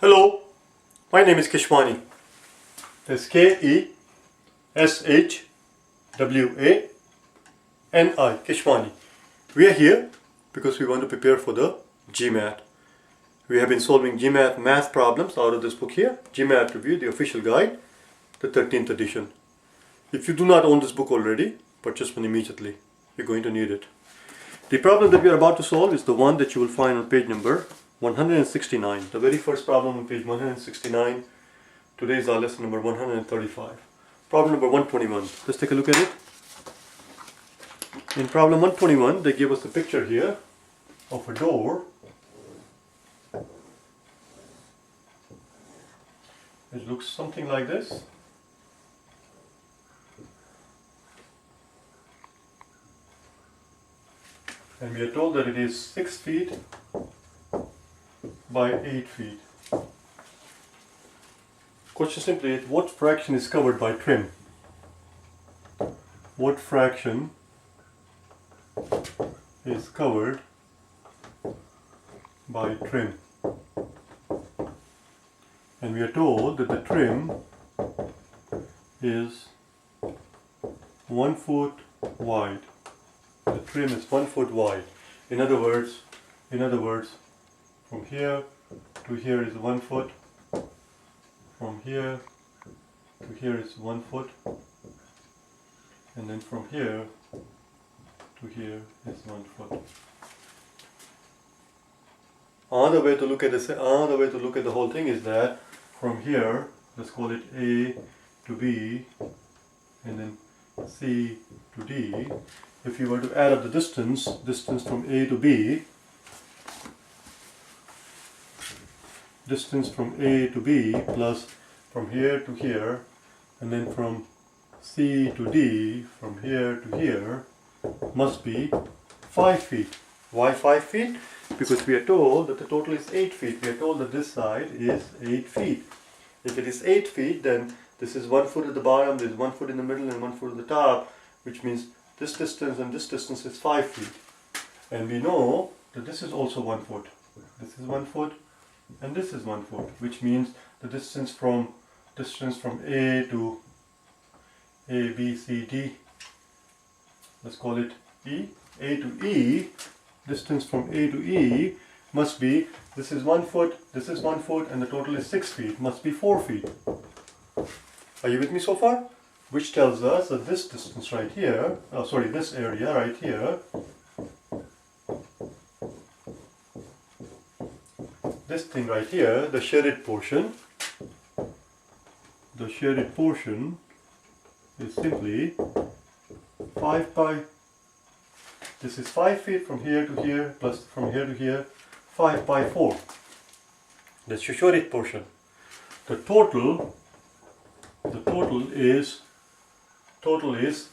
Hello, my name is Keshwani. That's K-E-S-H-W-A-N-I, Keshwani. We are here because we want to prepare for the GMAT. We have been solving GMAT math problems out of this book here, GMAT Review, the official guide, the 13th edition. If you do not own this book already, purchase one immediately. You're going to need it. The problem that we are about to solve is the one that you will find on page number 169. The very first problem on page 169. Today is our lesson number 135. Problem number 121. Let's take a look at it. In problem 121, they give us a picture here of a door. It looks something like this. And we are told that it is 6 feet by 8 feet. Question simply is, what fraction is covered by trim? What fraction is covered by trim? And we are told that the trim is 1 foot wide. The trim is 1 foot wide. In other words, from here to here is 1 foot. From here to here is 1 foot. And then from here to here is 1 foot. Another way to look at this, another way to look at the whole thing is that from here, let's call it A to B, and then C to D. If you were to add up the distance from A to B, distance from A to B plus from here to here, and then from C to D, from here to here, must be 5 feet. Why 5 feet? Because we are told that the total is 8 feet. We are told that this side is 8 feet. If it is 8 feet, then this is 1 foot at the bottom, there is 1 foot in the middle and 1 foot at the top, which means this distance and this distance is 5 feet. And we know that this is also 1 foot. This is 1 foot and this is 1 foot, which means the distance from A to A, B, C, D, let's call it E, A to E, distance from A to E must be, this is 1 foot, this is 1 foot, and the total is 6 feet, must be 4 feet. Are you with me so far? Which tells us that this distance right here, this area right here, this thing right here, the shaded portion is simply 5 by, this is 5 feet from here to here, plus from here to here, 5 by 4. That's your shaded portion. The total is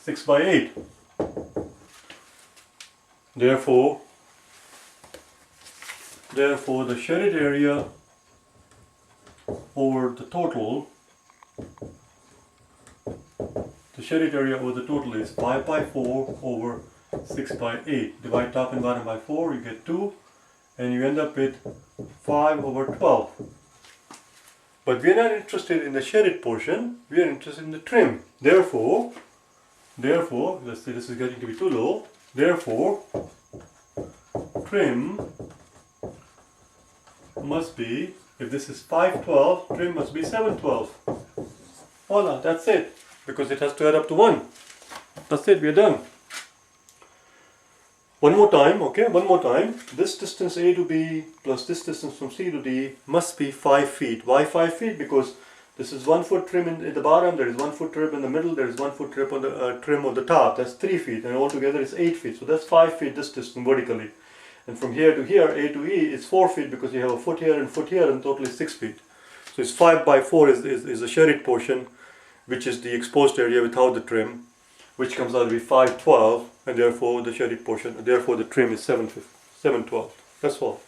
6 by 8. Therefore the shaded area over the total, is 5 by 4 over 6 by 8. Divide top and bottom by 4, you get 2, and you end up with 5 over 12. But we are not interested in the shaded portion, we are interested in the trim. Therefore, let's say this is getting to be too low, therefore, trim must be, if this is 512, trim must be 712. Voila, that's it, because it has to add up to 1. That's it, we are done. One more time, this distance A to B plus this distance from C to D must be 5 feet. Why 5 feet? Because this is 1 foot trim in the bottom, there is 1 foot trim in the middle, there is 1 foot trim on the trim on the top. That's 3 feet, and altogether it's 8 feet. So that's 5 feet this distance vertically. And from here to here, A to E, is 4 feet because you have a foot here, and total is 6 feet. So it's 5 by 4 is the shaded portion, which is the exposed area without the trim, which comes out to be 512, and therefore the shaded portion, therefore the trim is 712. That's all.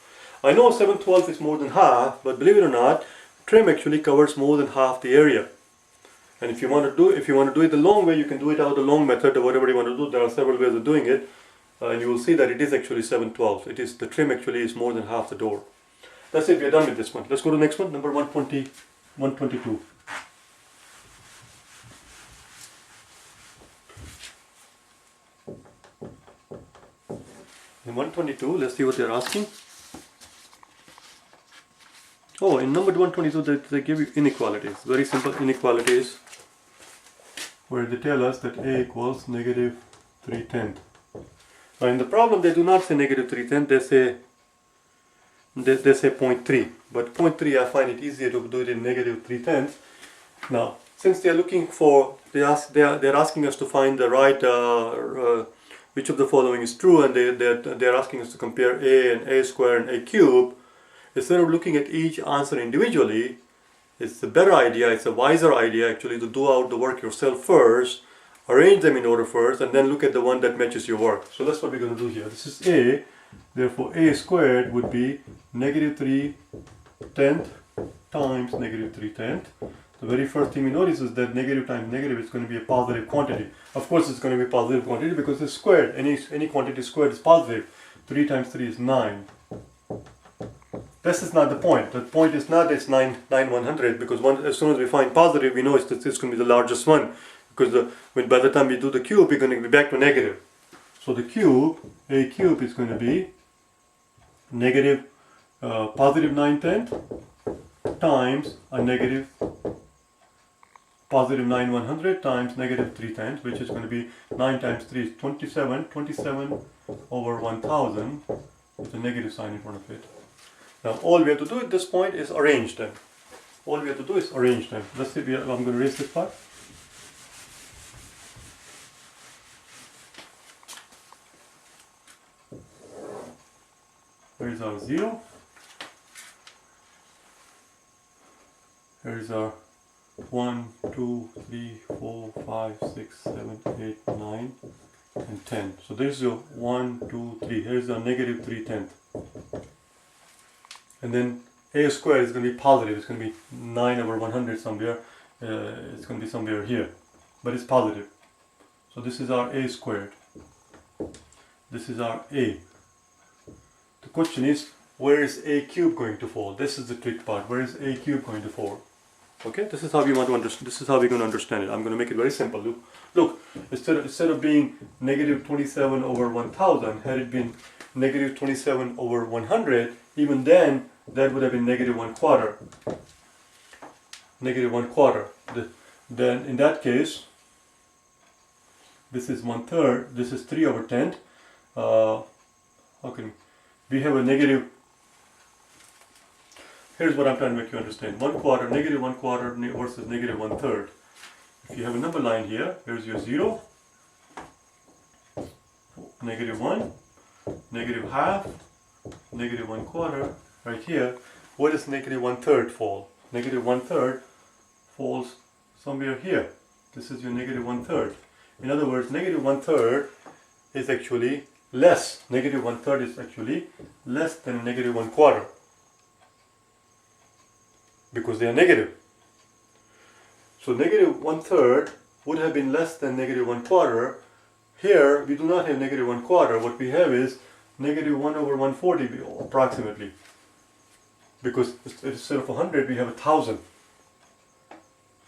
I know 712 is more than half, but believe it or not, trim actually covers more than half the area. And if you want to do it the long way, you can do it out the long method or whatever you want to do. There are several ways of doing it, and you will see that it is actually 712. It is, the trim actually is more than half the door. That's it, we are done with this one. Let's go to the next one, number 120, 122. In 122, let's see what they're asking. Oh, in number 122, they give you inequalities. Very simple inequalities, where they tell us that a equals negative 3/10. Now in the problem, they do not say negative 3/10, they say 0.3. But 0.3, I find it easier to do it in negative 3/10. Now, since they are looking for, they're asking us to find the right, which of the following is true, and they're asking us to compare a and a squared and a cubed. Instead of looking at each answer individually, it's a better idea, it's a wiser idea actually to do out the work yourself first, arrange them in order first, and then look at the one that matches your work. So that's what we're going to do here. This is a, therefore a squared would be negative 3/10 times negative 3/10. The very first thing we notice is that negative times negative is going to be a positive quantity. Of course it's going to be a positive quantity because it's squared. Any quantity squared is positive. 3 times 3 is 9. This is not the point. The point is not that it's 9 100, because as soon as we find positive, we know it's going to be the largest one. Because by the time we do the cube, we're going to be back to negative. So the cube, a cube, is going to be negative positive 9/10 times a negative positive 9 100 times negative 3/10, which is going to be 9 times 3 is 27. 27 over 1000 with a negative sign in front of it. Now all we have to do at this point is arrange them. All we have to do is arrange them. Let's see, I'm going to erase this part. Here is our 0. Here is our 1, 2, 3, 4, 5, 6, 7, 8, 9, and 10. So there's your 1, 2, 3. Here's our negative 3/10. And then a squared is going to be positive. It's going to be 9 over 100 somewhere. It's going to be somewhere here. But it's positive. So this is our a squared. This is our a. The question is, where is a cube going to fall? This is the trick part. Where is a cube going to fall? Okay, this is how we want to understand. This is how we're going to understand it. I'm going to make it very simple. Look, instead of being negative 27 over 1000, had it been negative 27 over 100, even then that would have been negative 1/4. Negative 1/4. Then in that case, this is 1/3. This is 3 over 10. How can we have a negative? Here's what I'm trying to make you understand. 1/4, negative 1/4 versus negative 1/3. If you have a number line here, here's your 0, negative 1, negative half, negative 1/4. Right here, where does negative 1/3 fall? Negative 1/3 falls somewhere here. This is your negative 1/3. In other words, negative 1/3 is actually less. Negative 1/3 is actually less than negative 1/4. Because they are negative. So negative 1/3 would have been less than negative 1/4. Here we do not have negative 1/4. What we have is negative 1 over 140 approximately. Because instead of 100 we have 1000.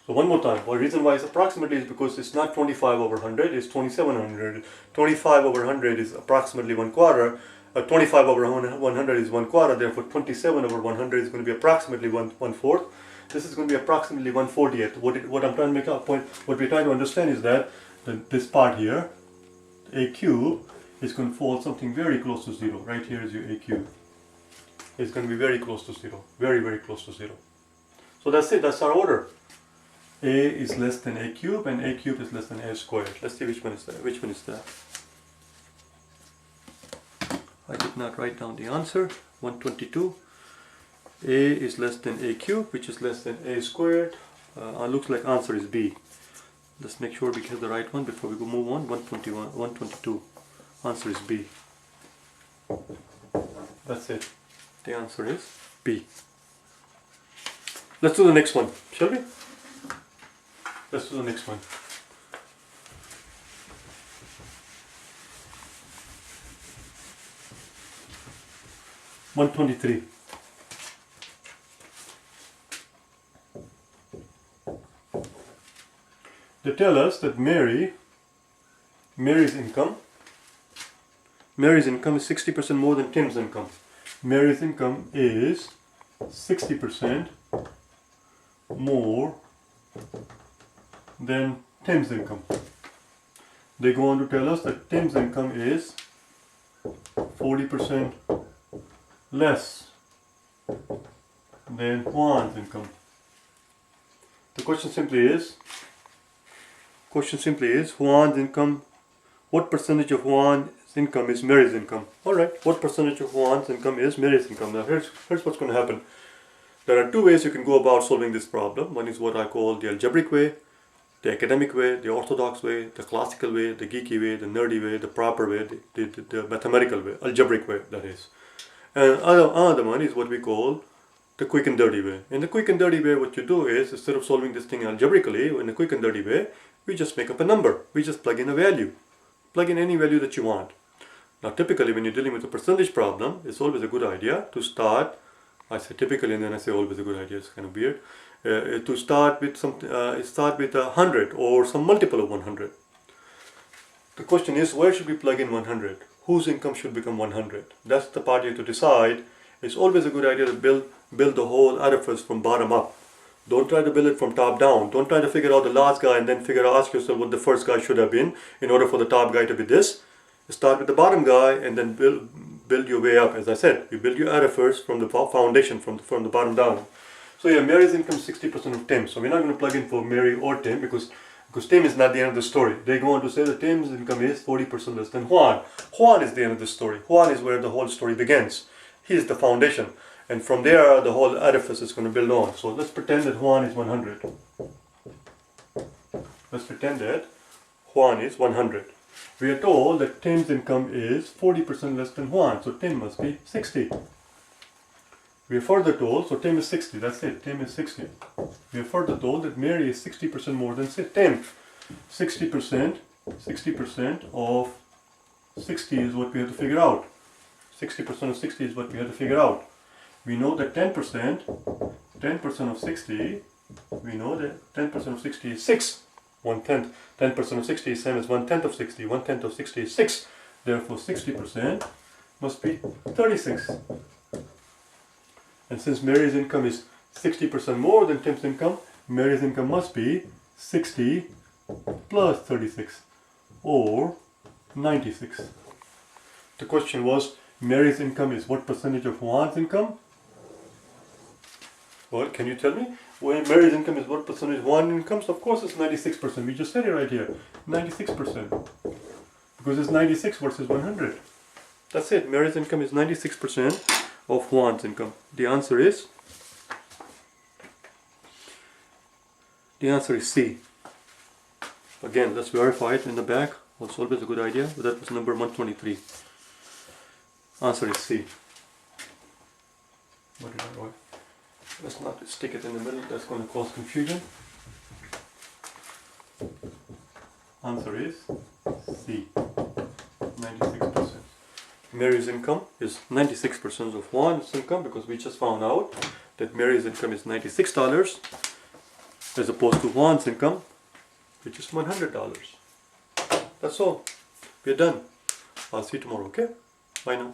So one more time. The reason why it's approximately is because it's not 25 over 100, it's 2700. 25 over 100 is approximately 1/4. 25 over 100 is 1/4, therefore 27 over 100 is going to be approximately 1/4. This is going to be approximately 1/40th. What I'm trying to make a point, what we're trying to understand is that this part here, a cube, is going to fall something very close to 0. Right here is your a cube. It's going to be very close to 0. Very, very close to 0. So that's it, that's our order. A is less than a cube and a cube is less than a squared. Let's see which one is that. Which one is that? I did not write down the answer. 122. A is less than a cube, which is less than a squared. Looks like answer is B. Let's make sure we get the right one before we go move on. 121, 122. Answer is B. That's it. The answer is B. Let's do the next one, shall we? Let's do the next one. (123). They tell us that Mary's income is 60% more than Tim's income. Mary's income is 60% more than Tim's income. They go on to tell us that Tim's income is 40% less than Juan's income. The question simply is Juan's income, what percentage of Juan's income is Mary's income? Alright, what percentage of Juan's income is Mary's income? Now here's what's going to happen. There are two ways you can go about solving this problem. One is what I call the algebraic way, the academic way, the orthodox way, the classical way, the geeky way, the nerdy way, the proper way, the mathematical way, algebraic way, that is. And another one is what we call the quick and dirty way. In the quick and dirty way, what you do is, instead of solving this thing algebraically, in the quick and dirty way, we just make up a number. We just plug in a value. Plug in any value that you want. Now typically when you're dealing with a percentage problem, it's always a good idea to start, I say typically and then I say always a good idea, it's kind of weird, to start with 100 or some multiple of 100. The question is, where should we plug in 100? Whose income should become 100? That's the part you have to decide. It's always a good idea to build the whole edifice from bottom up. Don't try to build it from top down. Don't try to figure out the last guy and then ask yourself what the first guy should have been in order for the top guy to be this. Start with the bottom guy and then build your way up. As I said, you build your edifice from the foundation, from the bottom down. So yeah, Mary's income is 60% of Tim. So we're not going to plug in for Mary or Tim because Tim is not the end of the story. They go on to say that Tim's income is 40% less than Juan. Juan is the end of the story. Juan is where the whole story begins. He is the foundation. And from there, the whole edifice is going to build on. So let's pretend that Juan is 100. Let's pretend that Juan is 100. We are told that Tim's income is 40% less than Juan. So Tim must be 60. We are further told, so Tim is 60, that's it, Tim is 60. We are further told that Mary is 60% more than Tim. 60% of 60 is what we have to figure out. 60% of 60 is what we have to figure out. We know that 10% of 60, we know that 10% of 60 is 6. 1/10. 10% of 60 is same as 1/10 of 60. 1/10 of 60 is 6. Therefore 60% must be 36. And since Mary's income is 60% more than Tim's income, Mary's income must be 60 plus 36 or 96. The question was, Mary's income is what percentage of Juan's income? Well, can you tell me? When Mary's income is what percentage of Juan's income? So of course it's 96%. We just said it right here. 96%. Because it's 96 versus 100. That's it. Mary's income is 96% of Juan's income. The answer is C. Again, let's verify it in the back. Also always a good idea. But that was number 123. Answer is C. What did I write? Let's not stick it in the middle. That's going to cause confusion. Answer is C. 96%. Mary's income is 96% of Juan's income because we just found out that Mary's income is $96 as opposed to Juan's income, which is $100. That's all. We're done. I'll see you tomorrow, okay? Bye now.